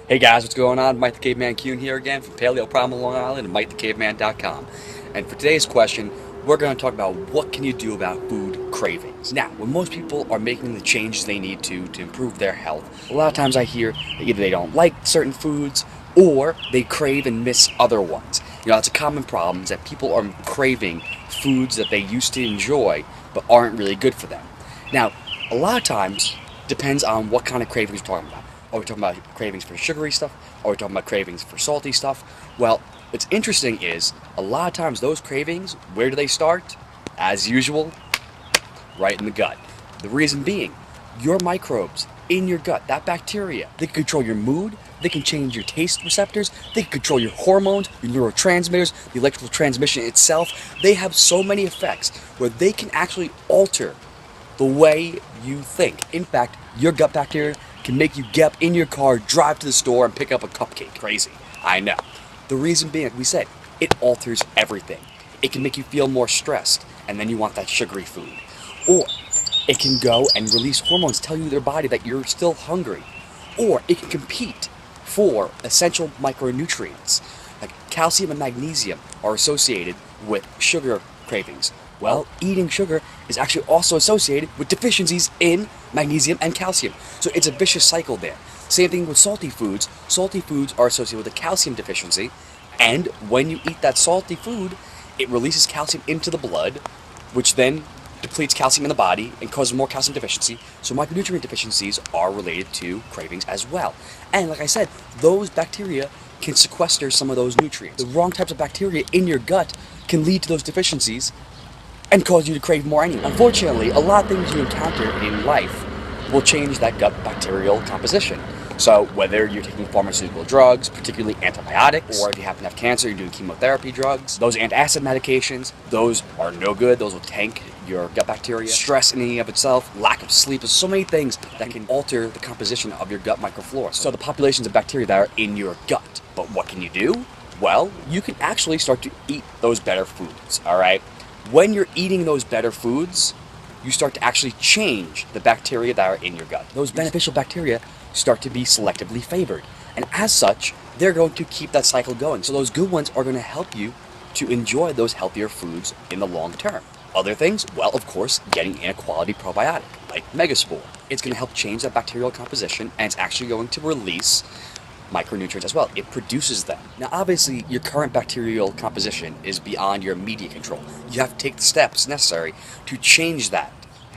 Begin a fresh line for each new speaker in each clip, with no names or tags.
Hey guys, what's going on? Mike the Caveman Kuhn here again from Paleo Primal Long Island and MikeTheCaveman.com. And for today's question, we're going to talk about what can you do about food cravings. Now, when most people are making the changes they need to improve their health, a lot of times I hear that either they don't like certain foods or they crave and miss other ones. You know, it's a common problem is that people are craving foods that they used to enjoy but aren't really good for them. Now, a lot of times depends on what kind of cravings we're talking about. Are we talking about cravings for sugary stuff? Are we talking about cravings for salty stuff? Well, what's interesting is a lot of times those cravings, where do they start? As usual, right in the gut. The reason being, your microbes in your gut, that bacteria, they can control your mood, they can change your taste receptors, they can control your hormones, your neurotransmitters, the electrical transmission itself. They have so many effects where they can actually alter the way you think. In fact, your gut bacteria can make you get up in your car, drive to the store, and pick up a cupcake. Crazy. I know. The reason being, like we said, it alters everything. It can make you feel more stressed, and then you want that sugary food. Or it can go and release hormones, tell you their body that you're still hungry. Or it can compete for essential micronutrients. Like calcium and magnesium are associated with sugar cravings. Well, eating sugar is actually also associated with deficiencies in magnesium and calcium. So it's a vicious cycle there. Same thing with salty foods. Salty foods are associated with a calcium deficiency, and when you eat that salty food, it releases calcium into the blood, which then depletes calcium in the body and causes more calcium deficiency. So micronutrient deficiencies are related to cravings as well. And like I said, those bacteria can sequester some of those nutrients. The wrong types of bacteria in your gut can lead to those deficiencies and cause you to crave more anyway. Unfortunately, a lot of things you encounter in life will change that gut bacterial composition. So whether you're taking pharmaceutical drugs, particularly antibiotics, or if you happen to have cancer, you're doing chemotherapy drugs, those antacid medications, those are no good. Those will tank your gut bacteria. Stress in and of itself, lack of sleep, there's so many things that can alter the composition of your gut microflora. So the populations of bacteria that are in your gut. But what can you do? Well, you can actually start to eat those better foods, all right? When you're eating those better foods, you start to actually change the bacteria that are in your gut. Those beneficial bacteria start to be selectively favored. And as such, they're going to keep that cycle going. So those good ones are going to help you to enjoy those healthier foods in the long term. Other things, well, of course, getting in a quality probiotic, like Megaspore. It's going to help change that bacterial composition, and it's actually going to release micronutrients as well. It produces them. Now, obviously, your current bacterial composition is beyond your immediate control. You have to take the steps necessary to change that.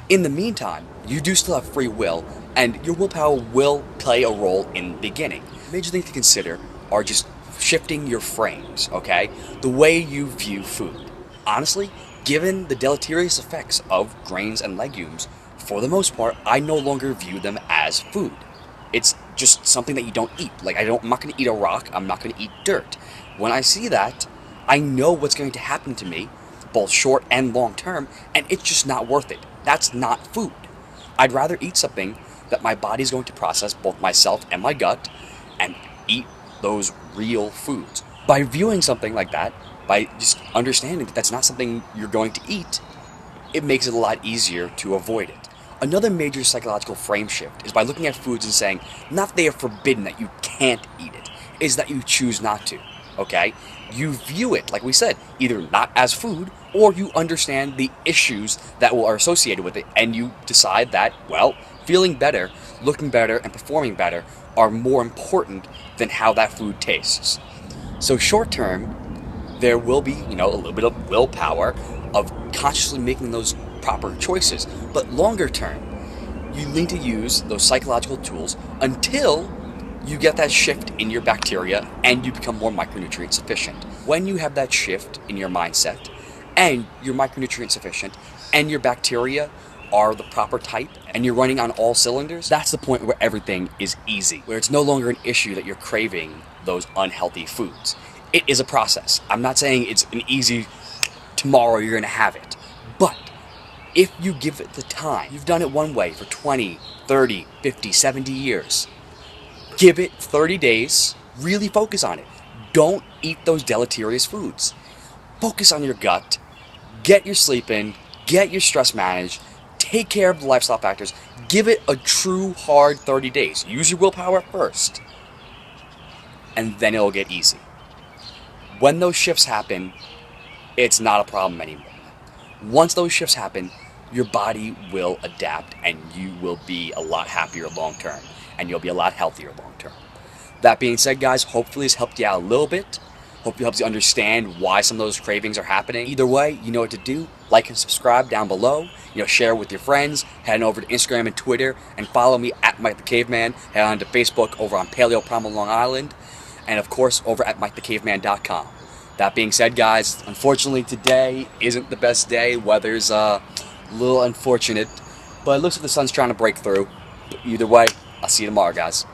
In the meantime, you do still have free will, and your willpower will play a role in the beginning. Major things to consider are just shifting your frames, okay? The way you view food. Honestly, given the deleterious effects of grains and legumes, for the most part, I no longer view them as food. It's just something that you don't eat. Like, I'm not going to eat a rock. I'm not going to eat dirt. When I see that, I know what's going to happen to me, both short and long term, and it's just not worth it. That's not food. I'd rather eat something that my body's going to process, both myself and my gut, and eat those real foods. By viewing something like that, by just understanding that that's not something you're going to eat, it makes it a lot easier to avoid it. Another major psychological frame shift is by looking at foods and saying, not that they are forbidden, that you can't eat it, is that you choose not to, okay? You view it, like we said, either not as food, or you understand the issues that are associated with it, and you decide that, well, feeling better, looking better, and performing better are more important than how that food tastes. So short term, there will be, a little bit of willpower of consciously making those proper choices. But longer term, you need to use those psychological tools until you get that shift in your bacteria and you become more micronutrient sufficient. When you have that shift in your mindset and you're micronutrient sufficient and your bacteria are the proper type and you're running on all cylinders, that's the point where everything is easy, where it's no longer an issue that you're craving those unhealthy foods. It is a process. I'm not saying it's an easy tomorrow you're going to have it, but if you give it the time, you've done it one way for 20, 30, 50, 70 years. Give it 30 days, really focus on it. Don't eat those deleterious foods. Focus on your gut, get your sleep in, get your stress managed, take care of the lifestyle factors, give it a true hard 30 days. Use your willpower first. and then it'll get easy. When those shifts happen, it's not a problem anymore. Once those shifts happen, your body will adapt and you will be a lot happier long term, and you'll be a lot healthier long term. That being said, guys, hopefully this helped you out a little bit. Hopefully it helps you understand why some of those cravings are happening. Either way, you know what to do. Like and subscribe down below. Share it with your friends. Head on over to Instagram and Twitter and follow me at Mike the Caveman. Head on to Facebook over on Paleo Primal Long Island. And of course over at MikeTheCaveman.com. That being said, guys, unfortunately today isn't the best day. Weather's a little unfortunate, but it looks like the sun's trying to break through. But either way, I'll see you tomorrow, guys.